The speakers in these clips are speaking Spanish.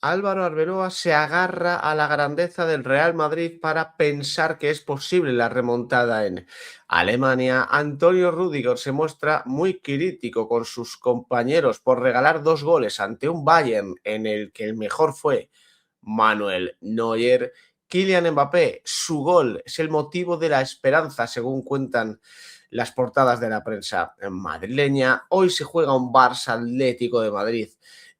Álvaro Arbeloa se agarra a la grandeza del Real Madrid para pensar que es posible la remontada en Alemania. Antonio Rüdiger se muestra muy crítico con sus compañeros por regalar 2 goles ante un Bayern en el que el mejor fue Manuel Neuer. Kylian Mbappé, su gol es el motivo de la esperanza, según cuentan las portadas de la prensa madrileña. Hoy se juega un Barça Atlético de Madrid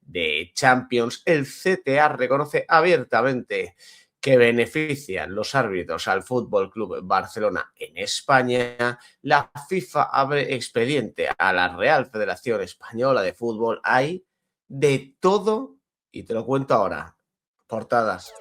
de Champions. El CTA reconoce abiertamente que benefician los árbitros al Fútbol Club Barcelona en España. La FIFA abre expediente a la Real Federación Española de Fútbol. Hay de todo y te lo cuento ahora. Portadas.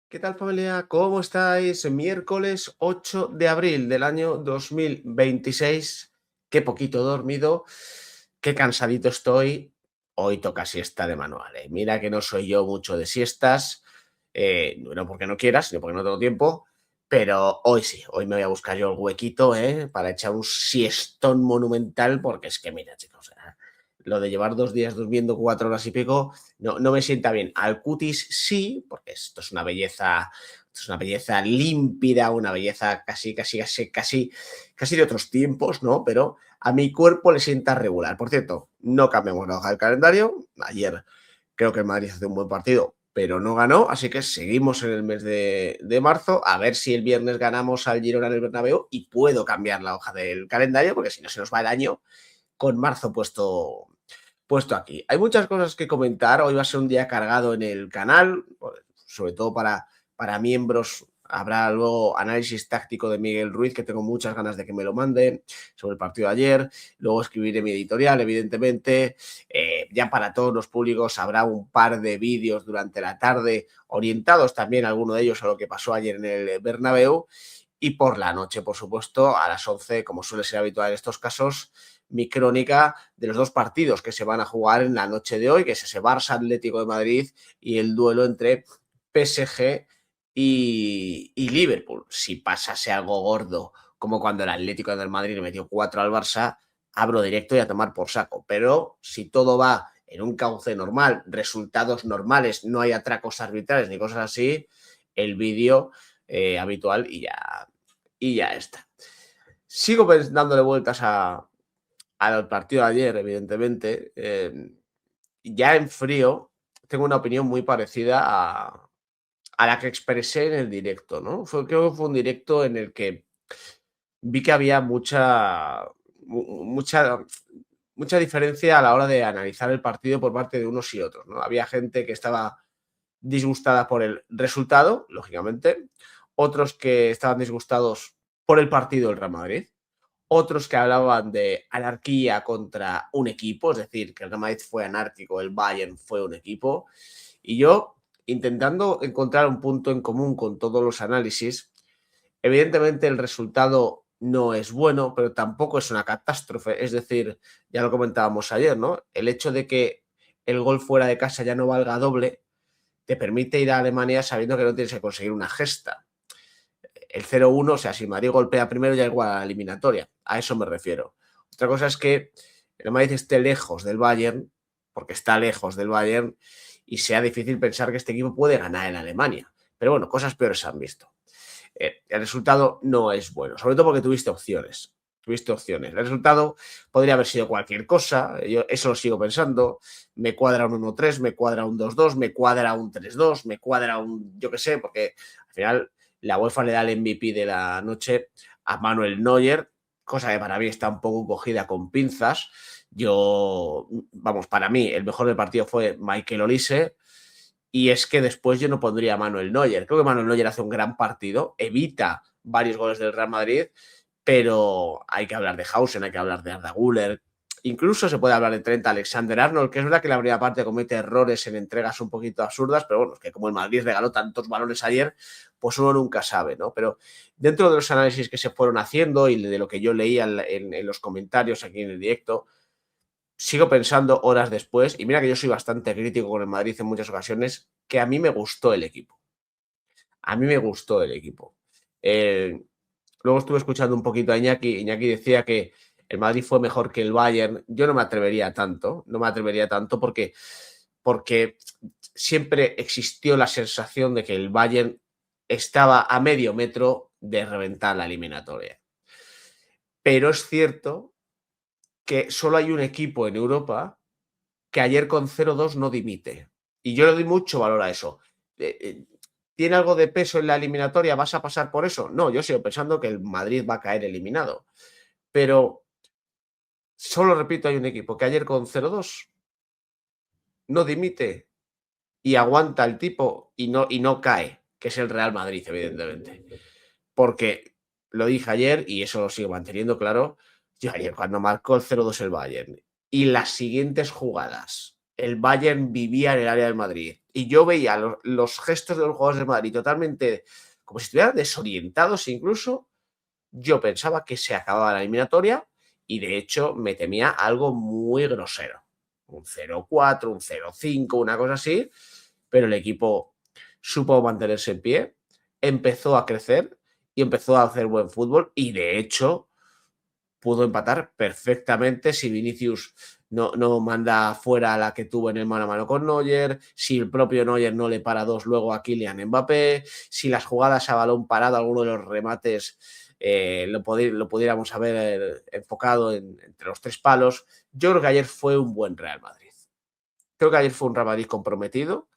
¿Qué tal, familia? ¿Cómo estáis? Miércoles 8 de abril del año 2026. Qué poquito dormido, qué cansadito estoy. Hoy toca siesta de manual. Mira que no soy yo mucho de siestas, no porque no quiera, sino porque no tengo tiempo, pero hoy sí, hoy me voy a buscar yo el huequito para echar un siestón monumental, porque es que mira, chicos, lo de llevar 2 días durmiendo 4 horas y pico no me sienta bien. Al cutis sí, porque esto es una belleza límpida, una belleza casi de otros tiempos, ¿no? Pero a mi cuerpo le sienta regular. Por cierto, no cambiamos la hoja del calendario. Ayer creo que el Madrid hace un buen partido, pero no ganó, así que seguimos en el mes de marzo. A ver si el viernes ganamos al Girona en el Bernabéu y puedo cambiar la hoja del calendario, porque si no se nos va el año con marzo puesto aquí. Hay muchas cosas que comentar. Hoy va a ser un día cargado en el canal, sobre todo para miembros. Habrá luego análisis táctico de Miguel Ruiz, que tengo muchas ganas de que me lo mande, sobre el partido de ayer. Luego escribiré mi editorial, evidentemente. Ya para todos los públicos habrá un par de vídeos durante la tarde, orientados también, alguno de ellos, a lo que pasó ayer en el Bernabéu. Y por la noche, por supuesto, a las 11, como suele ser habitual en estos casos, mi crónica de los 2 partidos que se van a jugar en la noche de hoy, que es ese Barça Atlético de Madrid y el duelo entre PSG y Liverpool. Si pasase algo gordo, como cuando el Atlético de Madrid le metió 4 al Barça, abro directo y a tomar por saco. Pero si todo va en un cauce normal, resultados normales, no hay atracos arbitrales ni cosas así, el vídeo habitual y ya está. Sigo dándole vueltas al partido de ayer, evidentemente. Ya en frío tengo una opinión muy parecida a la que expresé en el directo, ¿no? Creo que fue un directo en el que vi que había mucha, mucha diferencia a la hora de analizar el partido por parte de unos y otros, ¿no? Había gente que estaba disgustada por el resultado, lógicamente, otros que estaban disgustados por el partido del Real Madrid, otros que hablaban de anarquía contra un equipo, es decir, que el Real Madrid fue anárquico, el Bayern fue un equipo, y yo, intentando encontrar un punto en común con todos los análisis, evidentemente el resultado no es bueno, pero tampoco es una catástrofe, es decir, ya lo comentábamos ayer, ¿no? El hecho de que el gol fuera de casa ya no valga doble, te permite ir a Alemania sabiendo que no tienes que conseguir una gesta. El 0-1, o sea, si Madrid golpea primero ya igual a la eliminatoria, a eso me refiero. Otra cosa es que el Madrid esté lejos del Bayern, porque está lejos del Bayern, y sea difícil pensar que este equipo puede ganar en Alemania. Pero bueno, cosas peores se han visto. El resultado no es bueno, sobre todo porque tuviste opciones. Tuviste opciones. El resultado podría haber sido cualquier cosa, yo eso lo sigo pensando. Me cuadra un 1-3, me cuadra un 2-2, me cuadra un 3-2, me cuadra un, yo qué sé, porque al final la UEFA le da el MVP de la noche a Manuel Neuer, cosa que para mí está un poco cogida con pinzas. Vamos, para mí el mejor del partido fue Michael Olise, y es que después yo no pondría a Manuel Neuer. Creo que Manuel Neuer hace un gran partido, evita varios goles del Real Madrid, pero hay que hablar de Hausen, hay que hablar de Arda Güler, incluso se puede hablar de Trent Alexander-Arnold, que es verdad que la primera parte comete errores en entregas un poquito absurdas, pero bueno, es que como el Madrid regaló tantos balones ayer, pues uno nunca sabe, ¿no? Pero dentro de los análisis que se fueron haciendo y de lo que yo leía en los comentarios aquí en el directo, sigo pensando horas después, y mira que yo soy bastante crítico con el Madrid en muchas ocasiones, que a mí me gustó el equipo. A mí me gustó el equipo. Eh, Luego estuve escuchando un poquito a Iñaki. Iñaki decía que el Madrid fue mejor que el Bayern. Yo no me atrevería tanto, porque siempre existió la sensación de que el Bayern estaba a medio metro de reventar la eliminatoria. Pero es cierto que solo hay un equipo en Europa que ayer con 0-2 no dimite. Y yo le doy mucho valor a eso. ¿Tiene algo de peso en la eliminatoria? ¿Vas a pasar por eso? No, yo sigo pensando que el Madrid va a caer eliminado. Pero solo repito, hay un equipo que ayer con 0-2 no dimite y aguanta el tipo y no cae, que es el Real Madrid, evidentemente. Porque lo dije ayer y eso lo sigo manteniendo claro. Yo ayer cuando marcó el 0-2 el Bayern y las siguientes jugadas, el Bayern vivía en el área del Madrid y yo veía los gestos de los jugadores del Madrid totalmente como si estuvieran desorientados incluso. Yo pensaba que se acababa la eliminatoria y de hecho me temía algo muy grosero. Un 0-4, un 0-5, una cosa así, pero el equipo supo mantenerse en pie, empezó a crecer y empezó a hacer buen fútbol y de hecho pudo empatar perfectamente si Vinicius no manda fuera a la que tuvo en el mano a mano con Neuer, si el propio Neuer no le para dos luego a Kylian Mbappé, si las jugadas a balón parado, alguno de los remates lo pudiéramos haber enfocado entre los tres palos. Yo creo que ayer fue un buen Real Madrid. Creo que ayer fue un Real Madrid comprometido.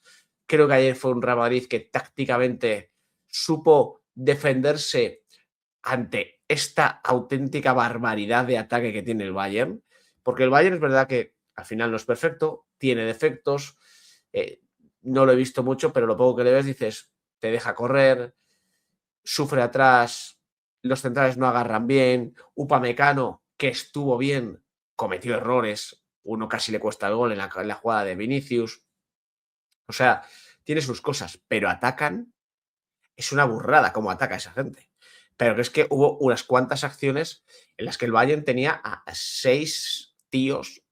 Creo que ayer fue un Real Madrid que tácticamente supo defenderse ante esta auténtica barbaridad de ataque que tiene el Bayern, porque el Bayern es verdad que al final no es perfecto, tiene defectos, eh, no lo he visto mucho, pero lo poco que le ves dices, te deja correr, sufre atrás, los centrales no agarran bien, Upamecano, que estuvo bien, cometió errores, uno casi le cuesta el gol en la jugada de Vinicius, o sea, tiene sus cosas, pero atacan, es una burrada cómo ataca esa gente. Pero que es que hubo unas cuantas acciones en las que el Bayern tenía a 6 tíos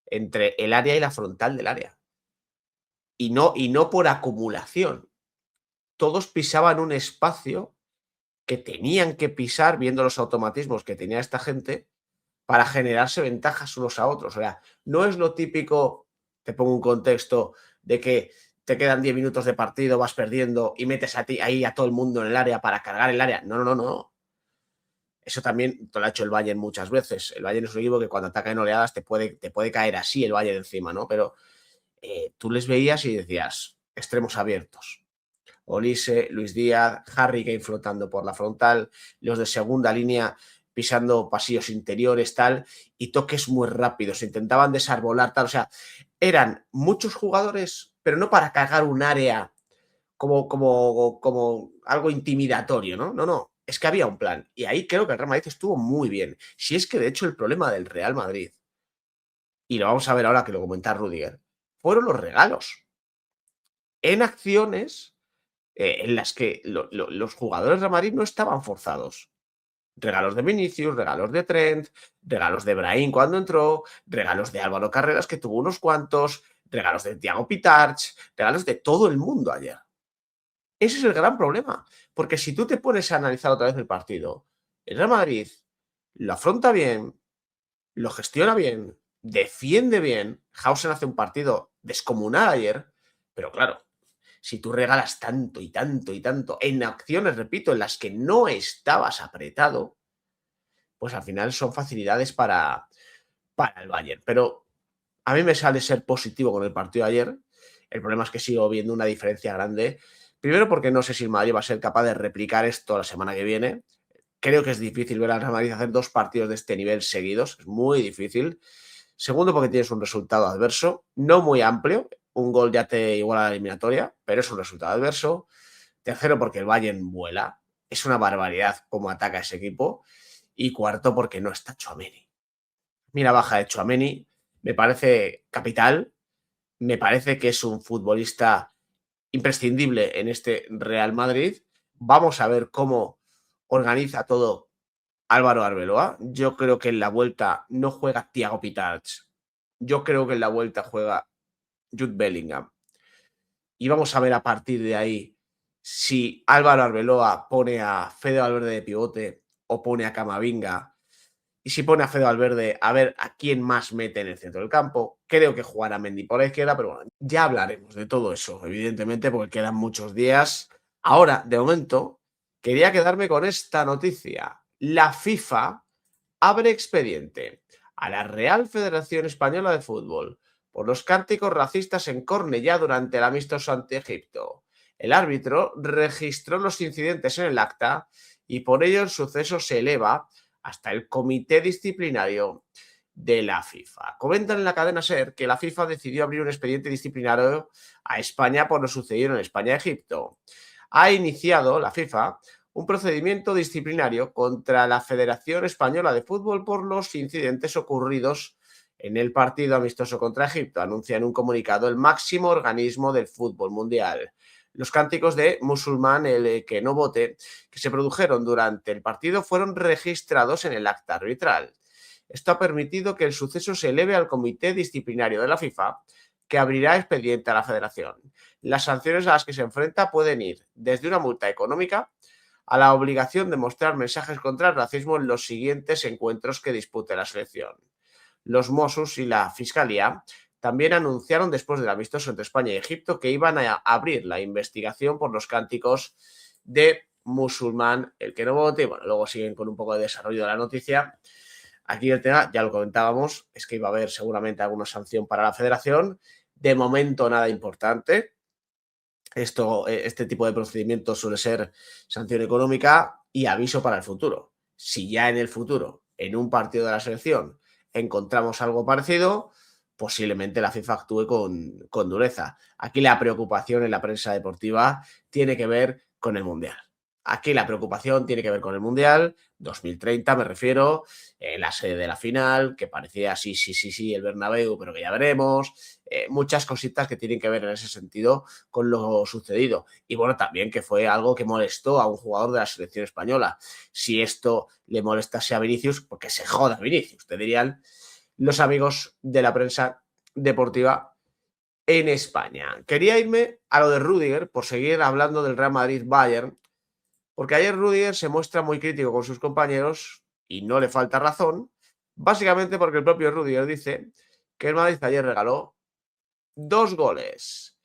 entre el área y la frontal del área. Y no por acumulación. Todos pisaban un espacio que tenían que pisar viendo los automatismos que tenía esta gente para generarse ventajas unos a otros. O sea, no es lo típico, te pongo un contexto, de que te quedan 10 minutos de partido, vas perdiendo y metes a ti ahí a todo el mundo en el área para cargar el área. No, no, no, no. Eso también lo ha hecho el Bayern muchas veces. El Bayern es un equipo que cuando ataca en oleadas te puede caer así el Bayern encima, ¿no? Pero tú les veías y decías, extremos abiertos. Olise, Luis Díaz, Harry Kane flotando por la frontal, los de segunda línea pisando pasillos interiores, tal, y toques muy rápidos, intentaban desarbolar, tal, o sea, eran muchos jugadores, pero no para cagar un área como algo intimidatorio, ¿no? No, no, es que había un plan, y ahí creo que el Real Madrid estuvo muy bien. Si es que de hecho el problema del Real Madrid, y lo vamos a ver ahora que lo comenta Rudiger, fueron los regalos en acciones en las que los jugadores de Madrid no estaban forzados. Regalos de Vinicius, regalos de Trent, regalos de Brahim cuando entró, regalos de Álvaro Carreras, que tuvo unos cuantos, regalos de Thiago Pitarch, regalos de todo el mundo ayer. Ese es el gran problema, porque si tú te pones a analizar otra vez el partido, el Real Madrid lo afronta bien, lo gestiona bien, defiende bien. Hausen hace un partido descomunal ayer, pero claro, si tú regalas tanto y tanto y tanto en acciones, repito, en las que no estabas apretado, pues al final son facilidades para el Bayern. Pero a mí me sale ser positivo con el partido de ayer. El problema es que sigo viendo una diferencia grande. Primero porque no sé si el Madrid va a ser capaz de replicar esto la semana que viene. Creo que es difícil ver al Real Madrid hacer 2 partidos de este nivel seguidos. Es muy difícil. Segundo, porque tienes un resultado adverso, no muy amplio. Un gol ya te iguala la eliminatoria, pero es un resultado adverso. Tercero, porque el Bayern vuela. Es una barbaridad cómo ataca ese equipo. Y cuarto, porque no está Tchouaméni. Mira, baja de Tchouaméni. Me parece capital. Me parece que es un futbolista imprescindible en este Real Madrid. Vamos a ver cómo organiza todo Álvaro Arbeloa. Yo creo que en la vuelta no juega Thiago Pitarch. Yo creo que en la vuelta juega Jude Bellingham. Y vamos a ver a partir de ahí si Álvaro Arbeloa pone a Fede Valverde de pivote o pone a Camavinga, y si pone a Fede Valverde, a ver a quién más mete en el centro del campo. Creo que jugará Mendy por la izquierda, pero bueno, ya hablaremos de todo eso, evidentemente, porque quedan muchos días. Ahora, de momento, quería quedarme con esta noticia. La FIFA abre expediente a la Real Federación Española de Fútbol por los cánticos racistas en Cornellá durante el amistoso ante Egipto. El árbitro registró los incidentes en el acta y por ello el suceso se eleva hasta el comité disciplinario de la FIFA. Comentan en la cadena SER que la FIFA decidió abrir un expediente disciplinario a España por lo sucedido en España-Egipto. Ha iniciado la FIFA un procedimiento disciplinario contra la Federación Española de Fútbol por los incidentes ocurridos en el partido amistoso contra Egipto, anuncia en un comunicado el máximo organismo del fútbol mundial. Los cánticos de musulmán, el que no vote, que se produjeron durante el partido fueron registrados en el acta arbitral. Esto ha permitido que el suceso se eleve al comité disciplinario de la FIFA, que abrirá expediente a la federación. Las sanciones a las que se enfrenta pueden ir desde una multa económica a la obligación de mostrar mensajes contra el racismo en los siguientes encuentros que dispute la selección. Los Mossos y la Fiscalía también anunciaron después del amistoso entre España y Egipto que iban a abrir la investigación por los cánticos de musulmán, el que no vote, y bueno, luego siguen con un poco de desarrollo de la noticia. Aquí el tema, ya lo comentábamos, es que iba a haber seguramente alguna sanción para la federación. De momento nada importante. Este tipo de procedimientos suele ser sanción económica y aviso para el futuro. Si ya en el futuro, en un partido de la selección, encontramos algo parecido, posiblemente la FIFA actúe con dureza. Aquí la preocupación en la prensa deportiva tiene que ver con el Mundial. Aquí la preocupación tiene que ver con el Mundial, 2030 me refiero, la sede de la final, que parecía sí, el Bernabéu, pero que ya veremos, muchas cositas que tienen que ver en ese sentido con lo sucedido. Y bueno, también que fue algo que molestó a un jugador de la selección española. Si esto le molestase a Vinicius, porque se joda Vinicius, te dirían los amigos de la prensa deportiva en España. Quería irme a lo de Rüdiger, por seguir hablando del Real Madrid-Bayern, porque ayer Rüdiger se muestra muy crítico con sus compañeros y no le falta razón, básicamente porque el propio Rüdiger dice que el Madrid ayer regaló 2 goles.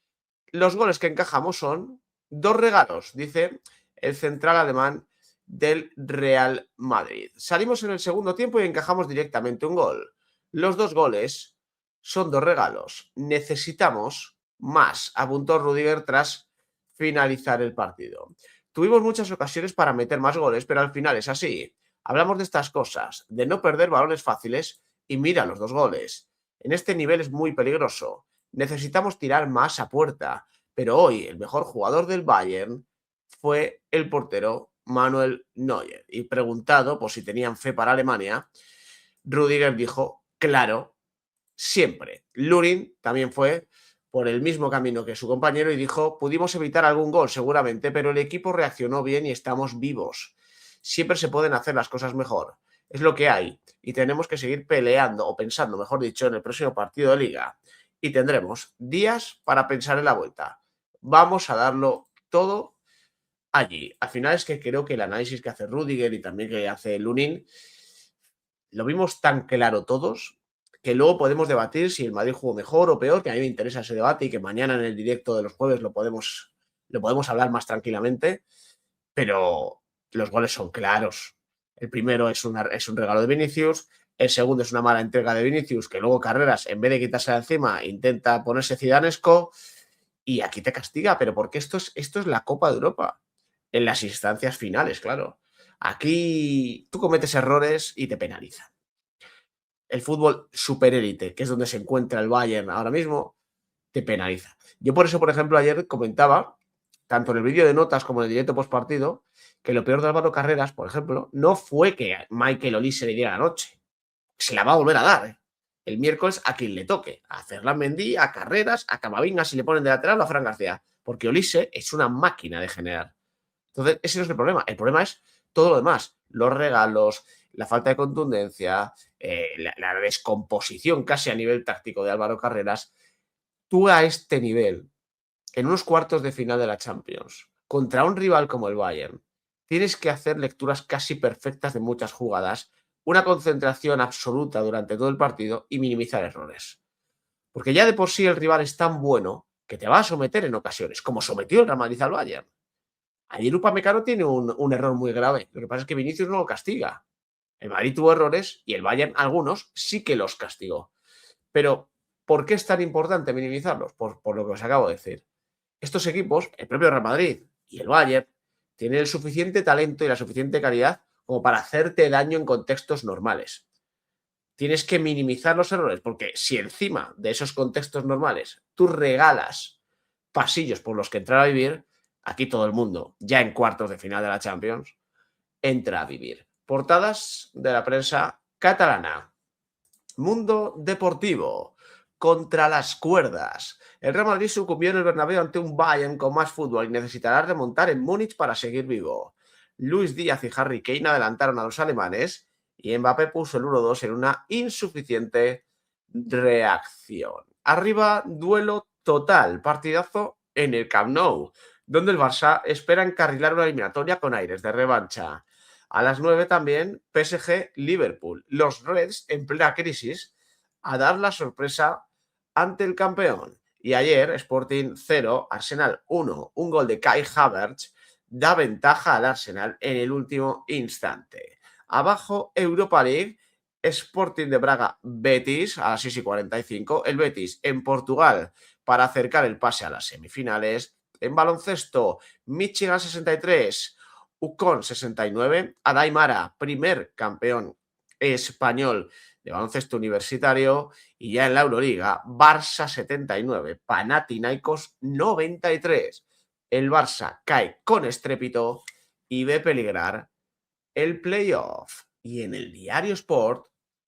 Los goles que encajamos son 2 regalos, dice el central alemán del Real Madrid. Salimos en el segundo tiempo y encajamos directamente un gol. Los 2 goles son 2 regalos. Necesitamos más, apuntó Rüdiger tras finalizar el partido. Tuvimos muchas ocasiones para meter más goles, pero al final es así. Hablamos de estas cosas, de no perder balones fáciles y mira los 2 goles. En este nivel es muy peligroso. Necesitamos tirar más a puerta, pero hoy el mejor jugador del Bayern fue el portero Manuel Neuer. Y preguntado por si tenían fe para Alemania, Rüdiger dijo, claro, siempre. Lunin también fue por el mismo camino que su compañero y dijo, pudimos evitar algún gol seguramente, pero el equipo reaccionó bien y estamos vivos. Siempre se pueden hacer las cosas mejor. Es lo que hay y tenemos que seguir peleando o pensando, mejor dicho, en el próximo partido de liga. Y tendremos días para pensar en la vuelta. Vamos a darlo todo allí. Al final es que creo que el análisis que hace Rüdiger y también que hace Lunin lo vimos tan claro todos que luego podemos debatir si el Madrid jugó mejor o peor, que a mí me interesa ese debate y que mañana en el directo de los jueves lo podemos hablar más tranquilamente, pero los goles son claros. El primero es un regalo de Vinicius, el segundo es una mala entrega de Vinicius, que luego Carreras, en vez de quitarse de encima, intenta ponerse zidanesco y aquí te castiga, pero porque esto es la Copa de Europa, en las instancias finales, claro. Aquí tú cometes errores y te penalizan. El fútbol superélite, que es donde se encuentra el Bayern ahora mismo, te penaliza. Yo por eso, por ejemplo, ayer comentaba, tanto en el vídeo de notas como en el directo post partido, que lo peor de Álvaro Carreras, por ejemplo, no fue que Michael Olise le diera la noche. Se la va a volver a dar, ¿eh? El miércoles a quien le toque. A Ferland Mendy, a Carreras, a Camavinga si le ponen de lateral o a Fran García. Porque Olise es una máquina de generar. Entonces, ese no es el problema. El problema es todo lo demás. Los regalos, la falta de contundencia, la descomposición casi a nivel táctico de Álvaro Carreras. Tú a este nivel, en unos cuartos de final de la Champions, contra un rival como el Bayern, tienes que hacer lecturas casi perfectas de muchas jugadas, una concentración absoluta durante todo el partido y minimizar errores. Porque ya de por sí el rival es tan bueno que te va a someter en ocasiones, como sometió el Real Madrid al Bayern. Ayer Upamecano tiene un error muy grave. Lo que pasa es que Vinicius no lo castiga. El Madrid tuvo errores y el Bayern, algunos, sí que los castigó. Pero, ¿por qué es tan importante minimizarlos? Por lo que os acabo de decir. Estos equipos, el propio Real Madrid y el Bayern, tienen el suficiente talento y la suficiente calidad como para hacerte daño en contextos normales. Tienes que minimizar los errores, porque si encima de esos contextos normales tú regalas pasillos por los que entrar a vivir, aquí todo el mundo, ya en cuartos de final de la Champions, entra a vivir. Portadas de la prensa catalana. Mundo deportivo. Contra las cuerdas. El Real Madrid sucumbió en el Bernabéu ante un Bayern con más fútbol y necesitará remontar en Múnich para seguir vivo. Luis Díaz y Harry Kane adelantaron a los alemanes y Mbappé puso el 1-2 en una insuficiente reacción. Arriba, duelo total, partidazo en el Camp Nou, donde el Barça espera encarrilar una eliminatoria con aires de revancha. A las 9 también, PSG-Liverpool. Los Reds, en plena crisis, a dar la sorpresa ante el campeón. Y ayer, Sporting 0, Arsenal 1. Un gol de Kai Havertz da ventaja al Arsenal en el último instante. Abajo, Europa League, Sporting de Braga, Betis a las 6:45. El Betis en Portugal para acercar el pase a las semifinales. En baloncesto, Michigan 63. Ucon 69, Adaimara, primer campeón español de baloncesto universitario, y ya en la Euroliga, Barça 79, Panathinaikos 93. El Barça cae con estrépito y ve peligrar el playoff. Y en el Diario Sport,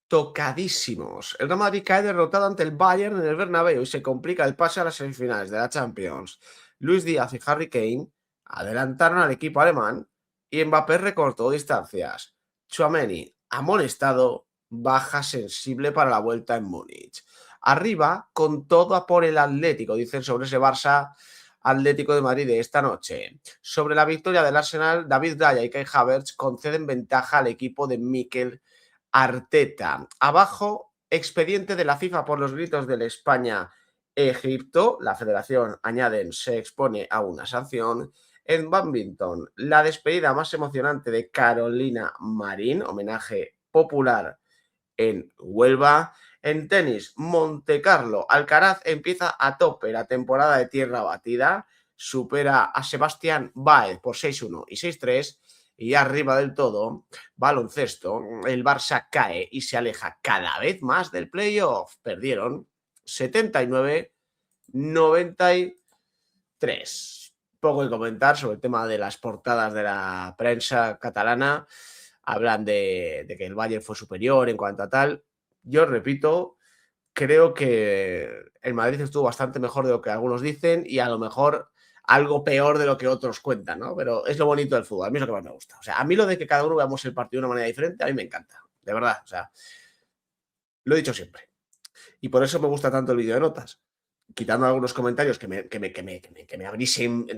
tocadísimos. El Real Madrid cae derrotado ante el Bayern en el Bernabéu y se complica el pase a las semifinales de la Champions. Luis Díaz y Harry Kane adelantaron al equipo alemán y Mbappé recortó distancias. Tchouaméni, amonestado, baja sensible para la vuelta en Múnich. Arriba, con todo a por el Atlético, dicen sobre ese Barça Atlético de Madrid de esta noche. Sobre la victoria del Arsenal, David Raya y Kai Havertz conceden ventaja al equipo de Mikel Arteta. Abajo, expediente de la FIFA por los gritos del España-Egipto. La federación, añaden, se expone a una sanción. En bádminton, la despedida más emocionante de Carolina Marín, homenaje popular en Huelva. En tenis, Montecarlo, Alcaraz empieza a tope la temporada de tierra batida, supera a Sebastián Báez por 6-1 y 6-3, y arriba del todo, baloncesto, el Barça cae y se aleja cada vez más del playoff. Perdieron 79-93. Poco que comentar sobre el tema de las portadas de la prensa catalana. Hablan de que el Bayern fue superior en cuanto a tal. Yo repito, creo que el Madrid estuvo bastante mejor de lo que algunos dicen y a lo mejor algo peor de lo que otros cuentan, ¿no? Pero es lo bonito del fútbol, a mí es lo que más me gusta. O sea, a mí lo de que cada uno veamos el partido de una manera diferente, a mí me encanta, de verdad. O sea, lo he dicho siempre. Y por eso me gusta tanto el vídeo de notas. Quitando algunos comentarios que me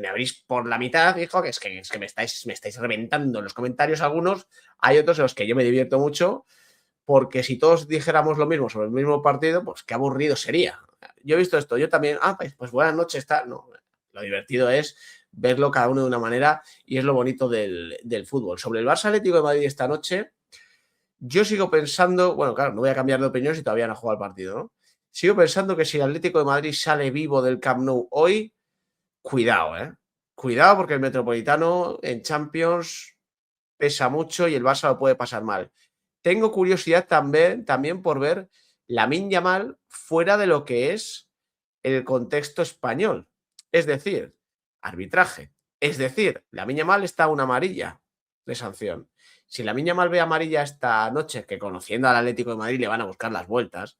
abrís por la mitad, hijo, que me estáis reventando en los comentarios algunos. Hay otros en los que yo me divierto mucho, porque si todos dijéramos lo mismo sobre el mismo partido, pues qué aburrido sería. Yo he visto esto, yo también, pues buenas noches, está. No, lo divertido es verlo cada uno de una manera y es lo bonito del fútbol. Sobre el Barça Atlético de Madrid esta noche, yo sigo pensando, bueno, claro, no voy a cambiar de opinión si todavía no ha jugado el partido, ¿no? Sigo pensando que si el Atlético de Madrid sale vivo del Camp Nou hoy, cuidado, ¿eh? Cuidado, porque el Metropolitano en Champions pesa mucho y el Barça lo puede pasar mal. Tengo curiosidad también por ver Lamine Yamal fuera de lo que es el contexto español. Es decir, arbitraje. Es decir, Lamine Yamal está a una amarilla de sanción. Si Lamine Yamal ve amarilla esta noche, que conociendo al Atlético de Madrid le van a buscar las vueltas,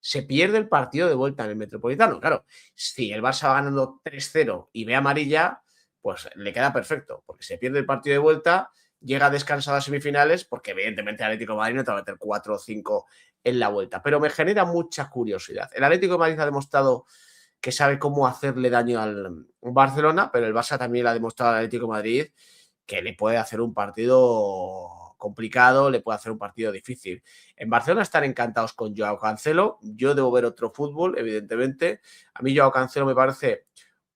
se pierde el partido de vuelta en el Metropolitano. Claro, si el Barça va ganando 3-0 y ve amarilla, pues le queda perfecto, porque se pierde el partido de vuelta, llega descansado a semifinales, porque evidentemente el Atlético de Madrid no te va a meter 4 o 5 en la vuelta. Pero me genera mucha curiosidad. El Atlético de Madrid ha demostrado que sabe cómo hacerle daño al Barcelona, pero el Barça también le ha demostrado al Atlético de Madrid que le puede hacer un partido complicado, le puede hacer un partido difícil. En Barcelona están encantados con Joao Cancelo. Yo debo ver otro fútbol, evidentemente. A mí Joao Cancelo me parece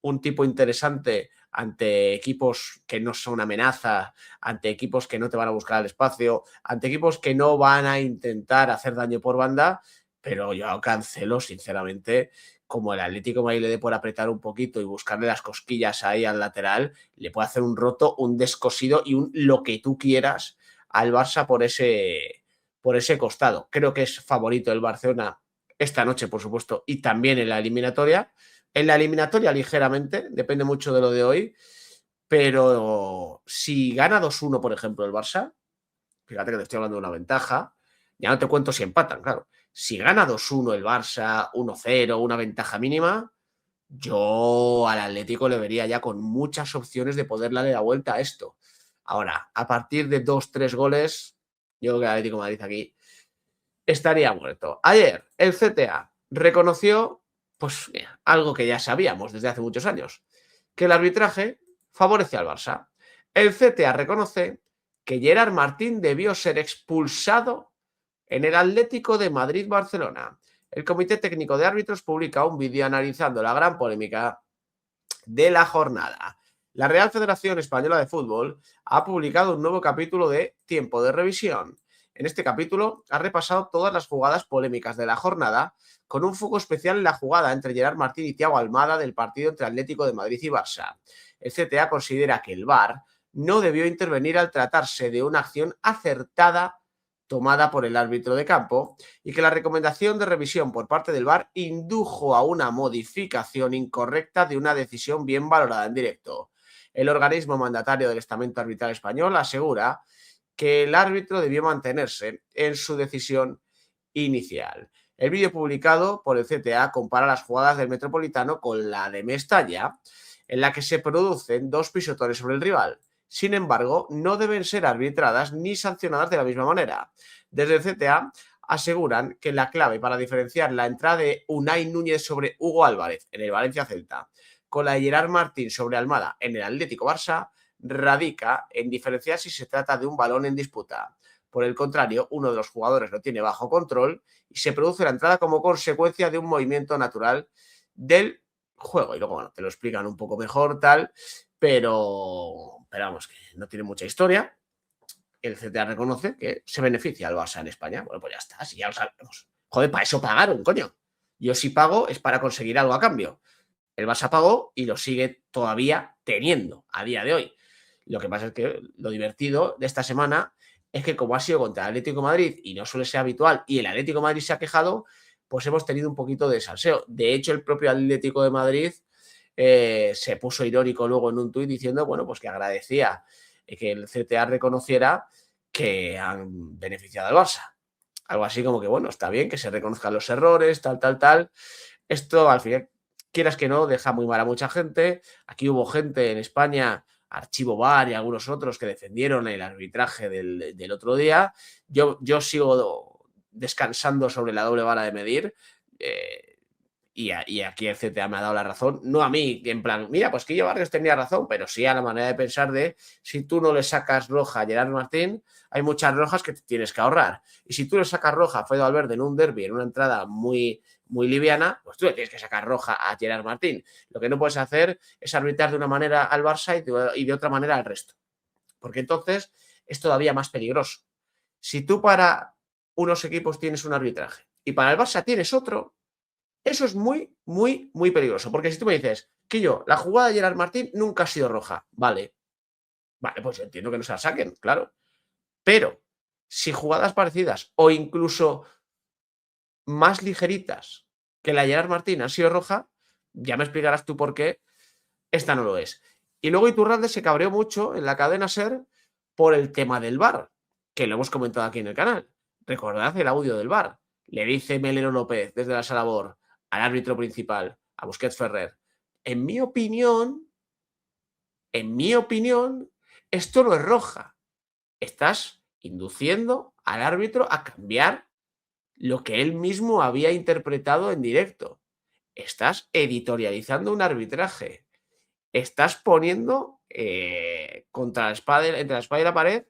un tipo interesante ante equipos que no son amenaza, ante equipos que no te van a buscar el espacio, ante equipos que no van a intentar hacer daño por banda, pero yo Cancelo, sinceramente, como el Atlético de Madrid le dé por apretar un poquito y buscarle las cosquillas ahí al lateral, le puede hacer un roto, un descosido y un lo que tú quieras al Barça por ese costado. Creo que es favorito el Barcelona esta noche, por supuesto, y también en la eliminatoria. En la eliminatoria ligeramente, depende mucho de lo de hoy, pero si gana 2-1, por ejemplo, el Barça, fíjate que te estoy hablando de una ventaja, ya no te cuento si empatan, claro. Si gana 2-1 el Barça, 1-0, una ventaja mínima, yo al Atlético le vería ya con muchas opciones de poder darle la vuelta a esto. Ahora, a partir de 2-3 goles, yo creo que el Atlético de Madrid aquí estaría muerto. Ayer, el CTA reconoció, pues mira, algo que ya sabíamos desde hace muchos años, que el arbitraje favorece al Barça. El CTA reconoce que Gerard Martín debió ser expulsado en el Atlético de Madrid-Barcelona. El Comité Técnico de Árbitros publica un vídeo analizando la gran polémica de la jornada. La Real Federación Española de Fútbol ha publicado un nuevo capítulo de Tiempo de Revisión. En este capítulo ha repasado todas las jugadas polémicas de la jornada, con un foco especial en la jugada entre Gerard Martín y Thiago Almada del partido entre Atlético de Madrid y Barça. El CTA considera que el VAR no debió intervenir al tratarse de una acción acertada tomada por el árbitro de campo y que la recomendación de revisión por parte del VAR indujo a una modificación incorrecta de una decisión bien valorada en directo. El organismo mandatario del estamento arbitral español asegura que el árbitro debió mantenerse en su decisión inicial. El vídeo publicado por el CTA compara las jugadas del Metropolitano con la de Mestalla, en la que se producen dos pisotones sobre el rival. Sin embargo, no deben ser arbitradas ni sancionadas de la misma manera. Desde el CTA aseguran que la clave para diferenciar la entrada de Unai Núñez sobre Hugo Álvarez en el Valencia Celta con la de Gerard Martín sobre Almada en el Atlético Barça radica en diferenciar si se trata de un balón en disputa. Por el contrario, uno de los jugadores lo tiene bajo control y se produce la entrada como consecuencia de un movimiento natural del juego. Y luego, bueno, te lo explican un poco mejor, tal, pero vamos, que no tiene mucha historia. El CTA reconoce que se beneficia al Barça en España. Bueno, pues ya está, si ya lo sabemos. Joder, para eso pagaron, coño. Yo si pago es para conseguir algo a cambio. El Barça pagó y lo sigue todavía teniendo a día de hoy. Lo que pasa es que lo divertido de esta semana es que como ha sido contra el Atlético de Madrid y no suele ser habitual y el Atlético de Madrid se ha quejado, pues hemos tenido un poquito de salseo. De hecho, el propio Atlético de Madrid se puso irónico luego en un tuit diciendo, bueno, pues que agradecía que el CTA reconociera que han beneficiado al Barça. Algo así como que, bueno, está bien que se reconozcan los errores, tal. Esto, al final, quieras que no, deja muy mal a mucha gente. Aquí hubo gente en España, Archivo VAR y algunos otros, que defendieron el arbitraje del otro día. Yo sigo descansando sobre la doble vara de medir. Y aquí el CTA me ha dado la razón, no a mí, en plan, mira, pues Quillo Barrios tenía razón, pero sí a la manera de pensar de si tú no le sacas roja a Gerard Martín, hay muchas rojas que te tienes que ahorrar. Y si tú le sacas roja a Fede Valverde en un derbi, en una entrada muy liviana, pues tú le tienes que sacar roja a Gerard Martín. Lo que no puedes hacer es arbitrar de una manera al Barça y de otra manera al resto. Porque entonces es todavía más peligroso. Si tú para unos equipos tienes un arbitraje y para el Barça tienes otro, eso es muy peligroso. Porque si tú me dices, Quillo, la jugada de Gerard Martín nunca ha sido roja. Vale, pues entiendo que no se la saquen, claro. Pero si jugadas parecidas o incluso más ligeritas que la de Gerard Martín han sido roja, ya me explicarás tú por qué esta no lo es. Y luego Iturralde se cabreó mucho en la cadena SER por el tema del VAR, que lo hemos comentado aquí en el canal. Recordad el audio del VAR. Le dice Melero López desde la Salabor al árbitro principal, a Busquets Ferrer. En mi opinión, esto no es roja. Estás induciendo al árbitro a cambiar lo que él mismo había interpretado en directo. estás editorializando un arbitraje. Estás poniendo contra la espada, entre la espada y la pared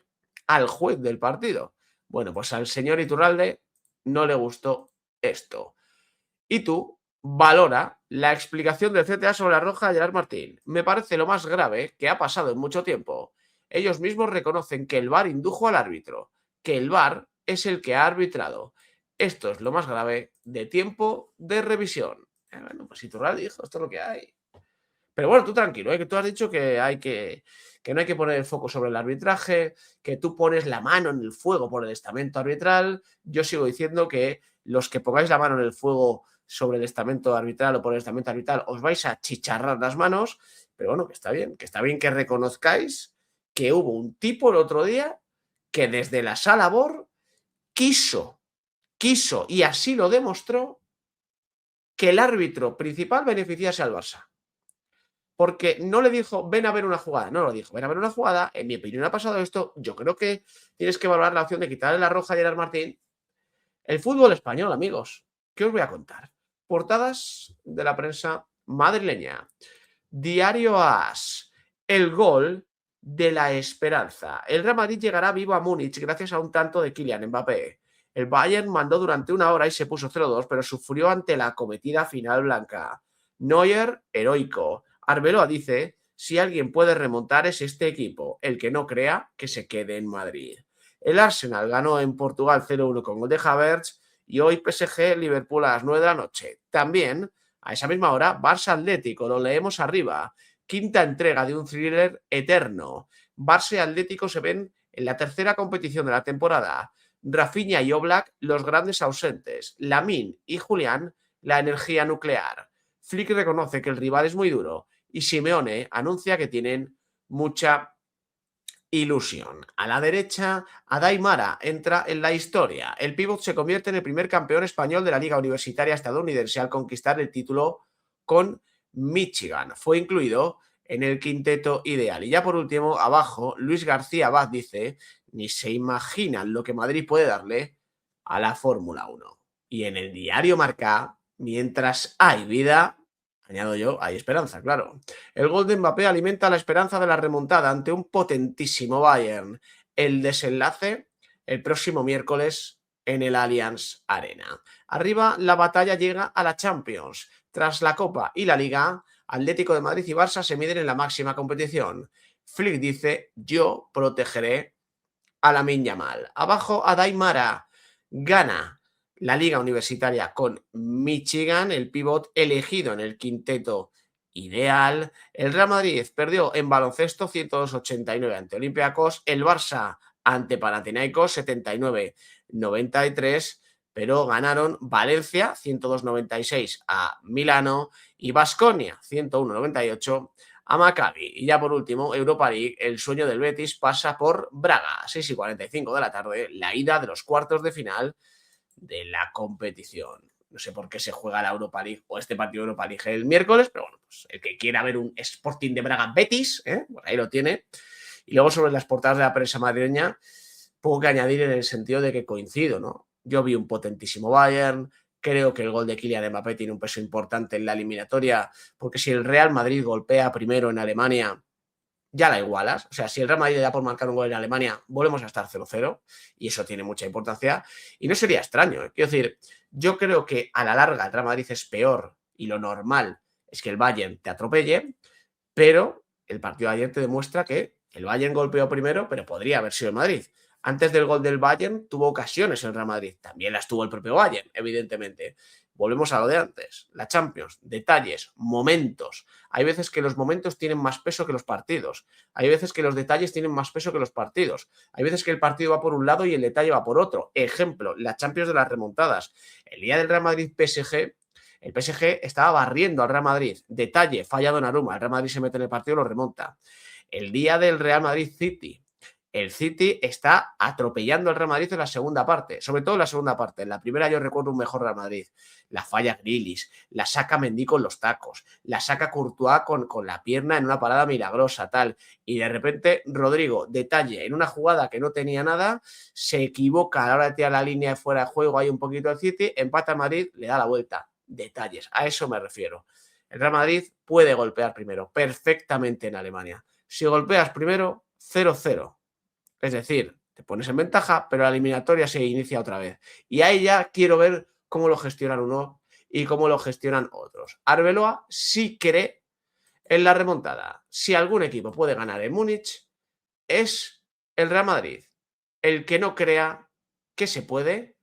al juez del partido. Bueno, pues al señor Iturralde no le gustó esto. Y tú valora la explicación del CTA sobre la roja de Gerard Martín. Me parece lo más grave que ha pasado en mucho tiempo. Ellos mismos reconocen que el VAR indujo al árbitro, que el VAR es el que ha arbitrado. Esto es lo más grave de tiempo de revisión. Bueno, pues Iturralde dijo, esto es lo que hay. Pero bueno, tú tranquilo, que tú has dicho que no hay que poner el foco sobre el arbitraje, que tú pones la mano en el fuego por el estamento arbitral. Yo sigo diciendo que los que pongáis la mano en el fuego sobre el estamento arbitral o por el estamento arbitral os vais a chicharrar las manos, pero bueno, que está bien que reconozcáis que hubo un tipo el otro día que desde la sala BOR quiso y así lo demostró que el árbitro principal beneficiase al Barça. Porque no le dijo, ven a ver una jugada. No lo dijo, ven a ver una jugada. En mi opinión ha pasado esto. Yo creo que tienes que valorar la opción de quitarle la roja a Gerard Martín. El fútbol español, amigos. ¿Qué os voy a contar? Portadas de la prensa madrileña. Diario AS. El gol de la esperanza. El Real Madrid llegará vivo a Múnich gracias a un tanto de Kylian Mbappé. El Bayern mandó durante una hora y se puso 0-2, pero sufrió ante la acometida final blanca. Neuer, heroico. Arbeloa dice, si alguien puede remontar es este equipo. El que no crea, que se quede en Madrid. El Arsenal ganó en Portugal 0-1 con gol de Havertz y hoy PSG-Liverpool a las 9 de la noche. También, a esa misma hora, Barça Atlético, lo leemos arriba. Quinta entrega de un thriller eterno. Barça y Atlético se ven en la tercera competición de la temporada. Rafinha y Oblak, los grandes ausentes. Lamine y Julián, la energía nuclear. Flick reconoce que el rival es muy duro y Simeone anuncia que tienen mucha ilusión. A la derecha, Adai Mara entra en la historia. El pívot se convierte en el primer campeón español de la Liga Universitaria Estadounidense al conquistar el título con Michigan. Fue incluido en el quinteto ideal. Y ya por último, abajo, Luis García Abad dice, ni se imaginan lo que Madrid puede darle a la Fórmula 1. Y en el diario Marca, mientras hay vida, añado yo, hay esperanza, claro. El gol de Mbappé alimenta la esperanza de la remontada ante un potentísimo Bayern. El desenlace el próximo miércoles en el Allianz Arena. Arriba, la batalla llega a la Champions. Tras la Copa y la Liga, Atlético de Madrid y Barça se miden en la máxima competición. Flick dice, yo protegeré a Lamine Yamal. Abajo, Adai Mara gana la Liga Universitaria con Michigan, el pívot elegido en el quinteto ideal. El Real Madrid perdió en baloncesto 102-89 ante Olympiacos, el Barça ante Panathinaikos 79-93, pero ganaron Valencia 102-96 a Milano y Baskonia 101-98 a Maccabi. Y ya por último, Europa League, el sueño del Betis pasa por Braga, 6:45 de la tarde, la ida de los cuartos de final de la competición. No sé por qué se juega la Europa League o este partido de Europa League el miércoles, pero bueno, pues el que quiera ver un Sporting de Braga Betis, pues ahí lo tiene. Y luego sobre las portadas de la prensa madrileña, poco que añadir en el sentido de que coincido, ¿no? Yo vi un potentísimo Bayern, creo que el gol de Kylian Mbappé tiene un peso importante en la eliminatoria, porque si el Real Madrid golpea primero en Alemania, ya la igualas. O sea, si el Real Madrid le da por marcar un gol en Alemania, volvemos a estar 0-0 y eso tiene mucha importancia. Y no sería extraño. Quiero decir, yo creo que a la larga el Real Madrid es peor y lo normal es que el Bayern te atropelle, pero el partido de ayer te demuestra que el Bayern golpeó primero, pero podría haber sido el Madrid. Antes del gol del Bayern tuvo ocasiones el Real Madrid. También las tuvo el propio Bayern, evidentemente. Volvemos a lo de antes. La Champions, detalles, momentos. Hay veces que los momentos tienen más peso que los partidos. Hay veces que los detalles tienen más peso que los partidos. Hay veces que el partido va por un lado y el detalle va por otro. Ejemplo, la Champions de las remontadas. El día del Real Madrid-PSG, el PSG estaba barriendo al Real Madrid. Detalle, falla Donnarumma. El Real Madrid se mete en el partido y lo remonta. El día del Real Madrid-City, el City está atropellando al Real Madrid en la segunda parte, sobre todo en la segunda parte. En la primera yo recuerdo un mejor Real Madrid. La falla Grealish, la saca Mendy con los tacos, la saca Courtois con la pierna en una parada milagrosa, tal. Y de repente Rodrigo, detalle, en una jugada que no tenía nada, se equivoca a la hora de tirar la línea de fuera de juego, hay un poquito el City, empata a Madrid, le da la vuelta. detalles. A eso me refiero. El Real Madrid puede golpear primero perfectamente en Alemania. Si golpeas primero, 0-0. Es decir, te pones en ventaja, pero la eliminatoria se inicia otra vez. Y ahí ya quiero ver cómo lo gestionan uno y cómo lo gestionan otros. Arbeloa sí cree en la remontada. Si algún equipo puede ganar en Múnich, es el Real Madrid. El que no crea que se puede,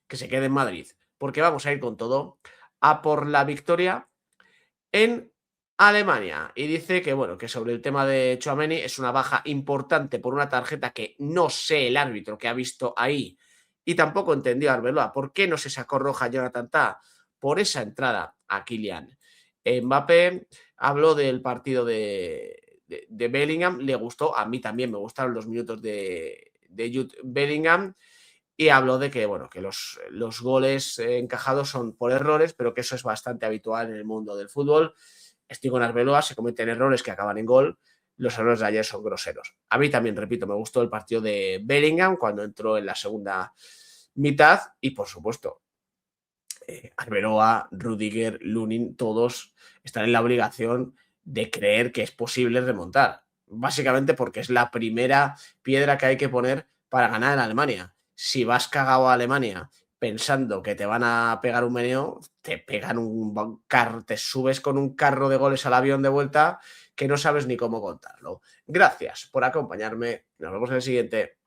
que se quede en Madrid. Porque vamos a ir con todo a por la victoria en Alemania. Y dice que, bueno, que sobre el tema de Tchouaméni es una baja importante por una tarjeta que no sé el árbitro que ha visto ahí y tampoco entendió Arbeloa. ¿Por qué no se sacó roja Jonathan Tah? Por esa entrada a Kylian. Mbappé habló del partido de Bellingham, le gustó, a mí también me gustaron los minutos de Jude Bellingham. Y habló de que, bueno, que los goles encajados son por errores, pero que eso es bastante habitual en el mundo del fútbol. Estoy con Arbeloa, se cometen errores que acaban en gol. Los errores de ayer son groseros. A mí también, repito, me gustó el partido de Bellingham cuando entró en la segunda mitad y, por supuesto, Arbeloa, Rudiger, Lunin, todos están en la obligación de creer que es posible remontar. Básicamente porque es la primera piedra que hay que poner para ganar en Alemania. Si vas cagado a Alemania pensando que te van a pegar un meneo, te pegan un carro, te subes con un carro de goles al avión de vuelta que no sabes ni cómo contarlo. Gracias por acompañarme. Nos vemos en el siguiente.